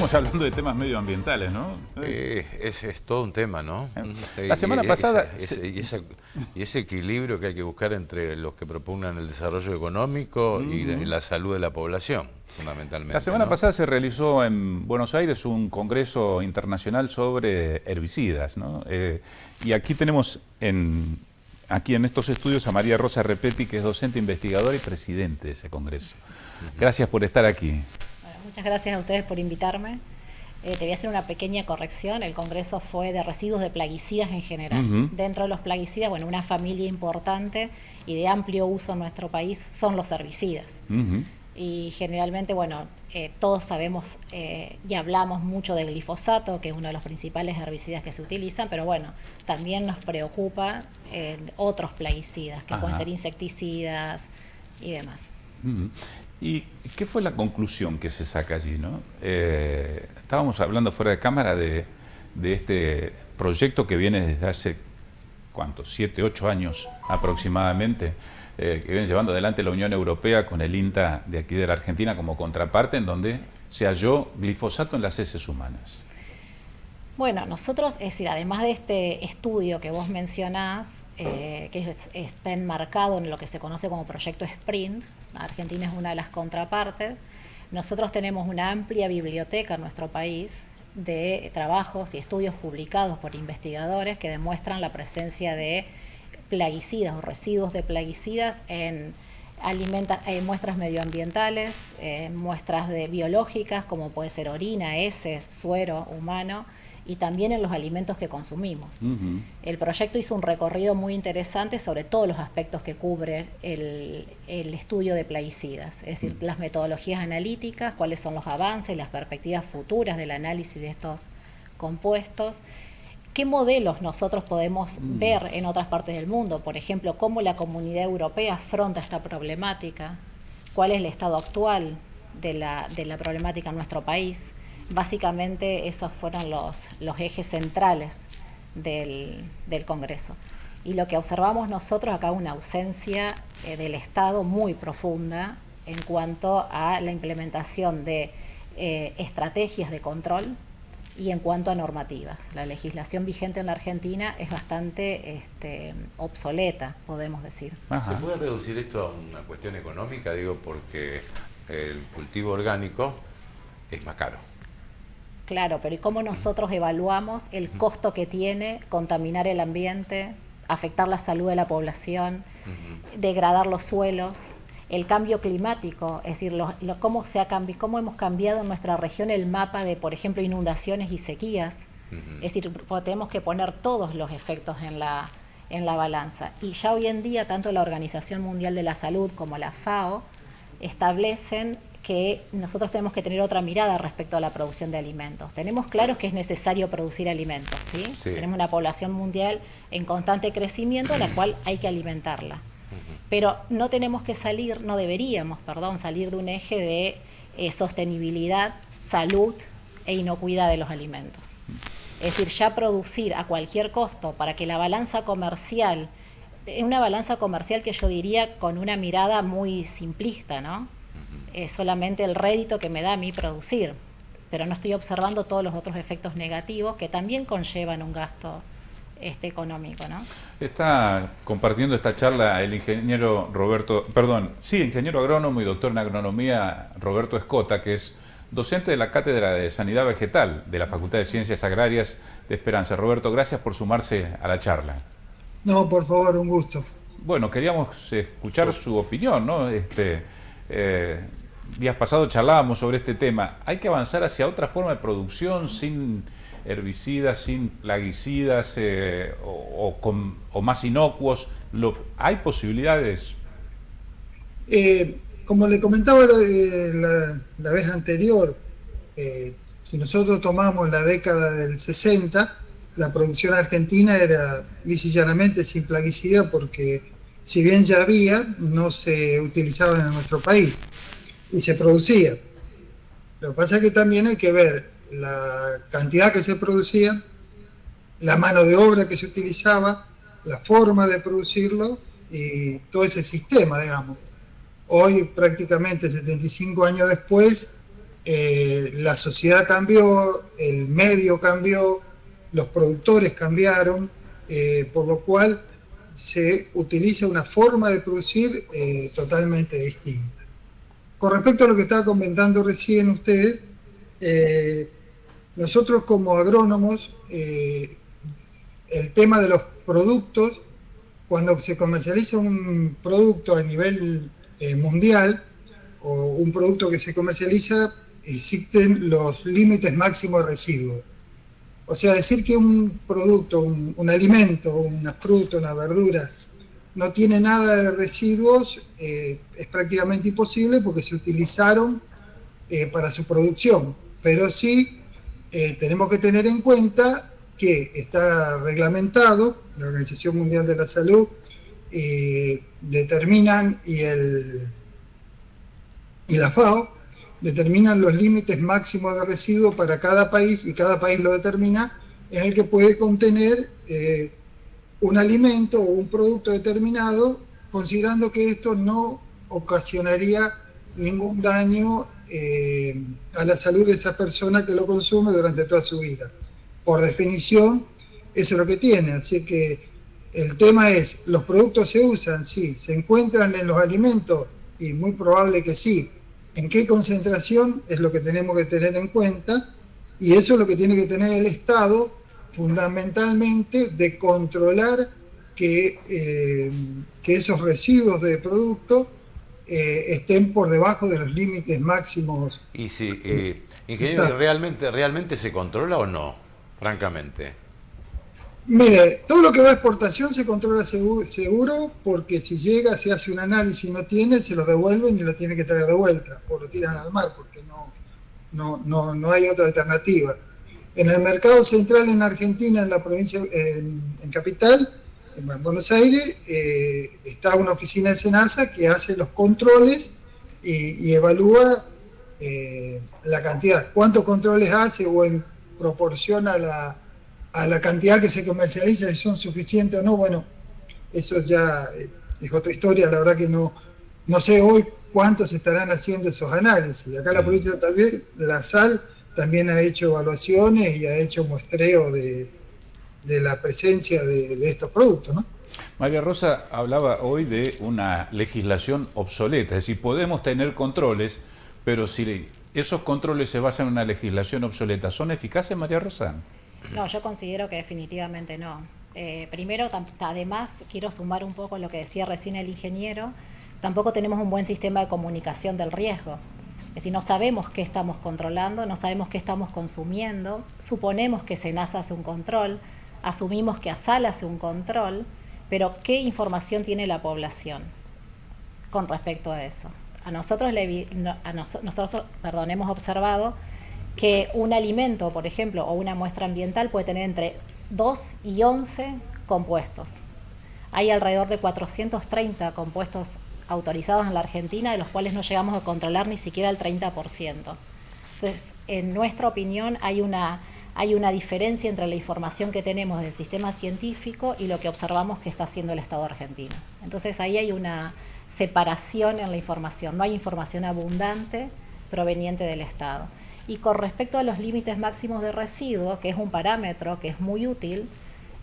estamos hablando de temas medioambientales, ¿no? Es todo un tema, ¿no? La semana pasada... Y ese equilibrio que hay que buscar entre los que propugnan el desarrollo económico y la salud de la población, fundamentalmente. La semana pasada se realizó en Buenos Aires un congreso internacional sobre herbicidas, ¿no? Y aquí tenemos aquí en estos estudios a María Rosa Repetti, que es docente, investigadora y presidente de ese congreso. Gracias por estar aquí. Bueno, muchas gracias a ustedes por invitarme. Te voy a hacer una pequeña corrección. El congreso fue de residuos de plaguicidas en general. Dentro de los plaguicidas, bueno, una familia importante y de amplio uso en nuestro país son los herbicidas. Y generalmente, bueno, todos sabemos y hablamos mucho del glifosato, que es uno de los principales herbicidas que se utilizan, pero bueno, también nos preocupa otros plaguicidas, que pueden ser insecticidas y demás. ¿Y qué fue la conclusión que se saca allí, no? Estábamos hablando fuera de cámara de este proyecto que viene desde hace, ¿cuántos? 7, 8 años aproximadamente, que viene llevando adelante la Unión Europea con el INTA de aquí de la Argentina como contraparte, en donde se halló glifosato en las heces humanas. Bueno, nosotros, es decir, además de este estudio que vos mencionás, que está enmarcado en lo que se conoce como proyecto Sprint, Argentina es una de las contrapartes, nosotros tenemos una amplia biblioteca en nuestro país de trabajos y estudios publicados por investigadores que demuestran la presencia de plaguicidas o residuos de plaguicidas en muestras medioambientales, muestras biológicas como puede ser orina, heces, suero humano, y también en los alimentos que consumimos. El proyecto hizo un recorrido muy interesante sobre todos los aspectos que cubre el estudio de plaguicidas, es decir, las metodologías analíticas, cuáles son los avances, las perspectivas futuras del análisis de estos compuestos, qué modelos nosotros podemos ver en otras partes del mundo, por ejemplo, cómo la Comunidad Europea afronta esta problemática, cuál es el estado actual de la problemática en nuestro país. Básicamente esos fueron los ejes centrales del Congreso. Y lo que observamos nosotros acá, una ausencia del Estado muy profunda en cuanto a la implementación de estrategias de control y en cuanto a normativas. La legislación vigente en la Argentina es bastante obsoleta, podemos decir. ¿Se puede reducir esto a una cuestión económica? Digo, porque el cultivo orgánico es más caro. Claro, pero ¿y cómo nosotros evaluamos el costo que tiene contaminar el ambiente, afectar la salud de la población, degradar los suelos, el cambio climático? Es decir, cómo hemos cambiado en nuestra región el mapa de, por ejemplo, inundaciones y sequías. Es decir, tenemos que poner todos los efectos en la balanza. Y ya hoy en día, tanto la Organización Mundial de la Salud como la FAO establecen que nosotros tenemos que tener otra mirada respecto a la producción de alimentos. Tenemos claro que es necesario producir alimentos, ¿sí? Tenemos una población mundial en constante crecimiento, a la cual hay que alimentarla. Pero no deberíamos salir de un eje de sostenibilidad, salud e inocuidad de los alimentos. Es decir, ya producir a cualquier costo para que la balanza comercial, una balanza comercial que yo diría con una mirada muy simplista, ¿no? Es solamente el rédito que me da a mí producir, pero no estoy observando todos los otros efectos negativos que también conllevan un gasto económico, ¿no? Está compartiendo esta charla el ingeniero ingeniero agrónomo y doctor en agronomía Roberto Escota, que es docente de la Cátedra de Sanidad Vegetal de la Facultad de Ciencias Agrarias de Esperanza. Roberto, gracias por sumarse a la charla. No, por favor, un gusto. Bueno, queríamos escuchar su opinión, ¿no? Días pasados charlábamos sobre este tema. ¿Hay que avanzar hacia otra forma de producción sin herbicidas, sin plaguicidas o más inocuos? ¿Hay posibilidades? Como le comentaba la vez anterior, si nosotros tomamos la década del 60, la producción argentina era lisa y llanamente sin plaguicida, porque si bien ya había, no se utilizaban en nuestro país y se producía. Lo que pasa es que también hay que ver la cantidad que se producía, la mano de obra que se utilizaba, la forma de producirlo y todo ese sistema, digamos. Hoy, prácticamente 75 años después, la sociedad cambió, el medio cambió, los productores cambiaron, por lo cual se utiliza una forma de producir totalmente distinta. Con respecto a lo que estaba comentando recién usted, nosotros como agrónomos, el tema de los productos, cuando se comercializa un producto a nivel mundial, o un producto que se comercializa, existen los límites máximos de residuos. O sea, decir que un producto, un alimento, una fruta, una verdura, no tiene nada de residuos, es prácticamente imposible porque se utilizaron para su producción. Pero sí tenemos que tener en cuenta que está reglamentado, la Organización Mundial de la Salud determinan, y la FAO, determinan los límites máximos de residuos para cada país, y cada país lo determina, en el que puede contener un alimento o un producto determinado, considerando que esto no ocasionaría ningún daño a la salud de esa persona que lo consume durante toda su vida. Por definición, eso es lo que tiene. Así que el tema es, ¿los productos se usan? Sí. ¿Se encuentran en los alimentos? Y muy probable que sí. ¿En qué concentración? Es lo que tenemos que tener en cuenta, y eso es lo que tiene que tener el Estado, fundamentalmente, de controlar que esos residuos de producto estén por debajo de los límites máximos. Y si, ingeniero, ¿realmente se controla o no? Francamente. Mire, todo lo que va a exportación se controla seguro, porque si llega, se hace un análisis y no tiene, se lo devuelven y lo tiene que traer de vuelta, o lo tiran al mar, porque no hay otra alternativa. En el mercado central en Argentina, en la provincia, en Capital, en Buenos Aires, está una oficina de SENASA que hace los controles y evalúa la cantidad. ¿Cuántos controles hace o en proporción a la cantidad que se comercializa, si son suficientes o no? Bueno, eso ya es otra historia. La verdad que no sé hoy cuántos estarán haciendo esos análisis. Acá en la provincia también, la SAL también ha hecho evaluaciones y ha hecho muestreo de la presencia de estos productos, ¿no? María Rosa hablaba hoy de una legislación obsoleta, es decir, podemos tener controles, pero si esos controles se basan en una legislación obsoleta, ¿son eficaces, María Rosa? No, yo considero que definitivamente no. Primero, además, quiero sumar un poco lo que decía recién el ingeniero, tampoco tenemos un buen sistema de comunicación del riesgo. Es decir, no sabemos qué estamos controlando, no sabemos qué estamos consumiendo, suponemos que SENASA hace un control, asumimos que ASAL hace un control, pero ¿qué información tiene la población con respecto a eso? Nosotros hemos observado que un alimento, por ejemplo, o una muestra ambiental puede tener entre 2 y 11 compuestos. Hay alrededor de 430 compuestos autorizados en la Argentina, de los cuales no llegamos a controlar ni siquiera el 30%. Entonces, en nuestra opinión, hay una diferencia entre la información que tenemos del sistema científico y lo que observamos que está haciendo el Estado argentino. Entonces, ahí hay una separación en la información, no hay información abundante proveniente del Estado. Y con respecto a los límites máximos de residuo, que es un parámetro que es muy útil,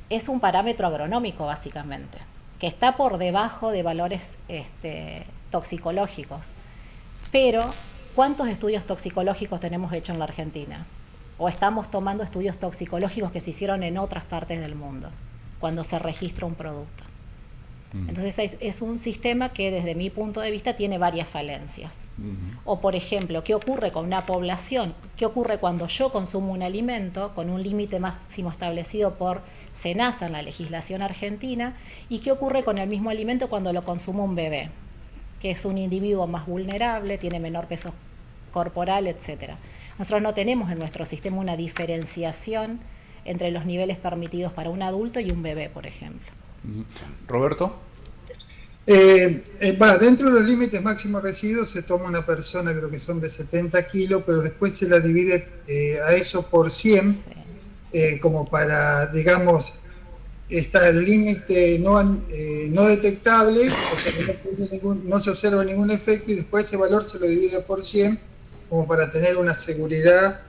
es un parámetro agronómico básicamente, que está por debajo de valores toxicológicos. Pero, ¿cuántos estudios toxicológicos tenemos hechos en la Argentina? O estamos tomando estudios toxicológicos que se hicieron en otras partes del mundo, cuando se registra un producto. Entonces es un sistema que desde mi punto de vista tiene varias falencias. O por ejemplo, ¿qué ocurre con una población? ¿Qué ocurre cuando yo consumo un alimento con un límite máximo establecido por SENASA en la legislación argentina? ¿Y qué ocurre con el mismo alimento cuando lo consume un bebé? Que es un individuo más vulnerable, tiene menor peso corporal, etcétera. Nosotros no tenemos en nuestro sistema una diferenciación entre los niveles permitidos para un adulto y un bebé, por ejemplo. Roberto. Dentro de los límites máximos residuos se toma una persona, creo que son de 70 kilos, pero después se la divide a eso por 100, sí. Como para, digamos, está el límite no detectable, o sea que no se observa ningún efecto, y después ese valor se lo divide por 100 como para tener una seguridad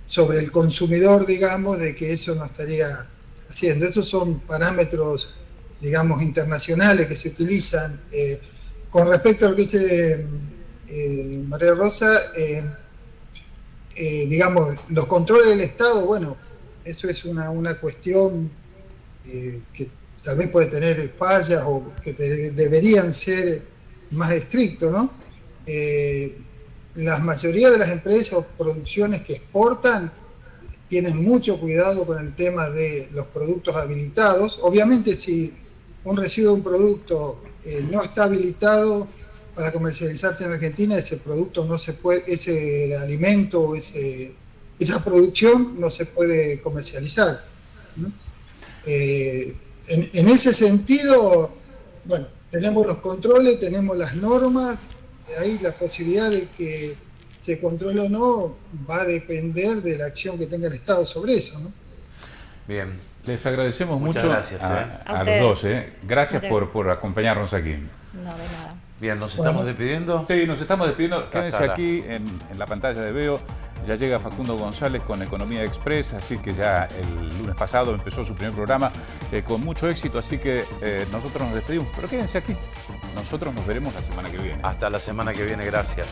sobre el consumidor, digamos, de que eso no estaría haciendo. Esos son parámetros, digamos, internacionales que se utilizan. Con respecto a lo que dice María Rosa, digamos, los controles del Estado, bueno, eso es una cuestión que tal vez puede tener fallas o que deberían ser más estrictos, ¿no? La mayoría de las empresas o producciones que exportan tienen mucho cuidado con el tema de los productos habilitados. Obviamente, si un residuo de un producto no está habilitado para comercializarse en Argentina, ese producto no se puede, ese alimento o esa producción no se puede comercializar, ¿no? En ese sentido, bueno, tenemos los controles, tenemos las normas, ahí la posibilidad de que se controle o no va a depender de la acción que tenga el Estado sobre eso, ¿no? Bien. Les agradecemos Muchas mucho gracias, a los dos. Gracias por acompañarnos aquí. No, de nada. Bien, ¿nos estamos despidiendo? Sí, nos estamos despidiendo. Quédense Hasta aquí en la pantalla de Veo. Ya llega Facundo González con Economía Express, así que ya el lunes pasado empezó su primer programa con mucho éxito, así que nosotros nos despedimos. Pero quédense aquí. Nosotros nos veremos la semana que viene. Hasta la semana que viene, gracias.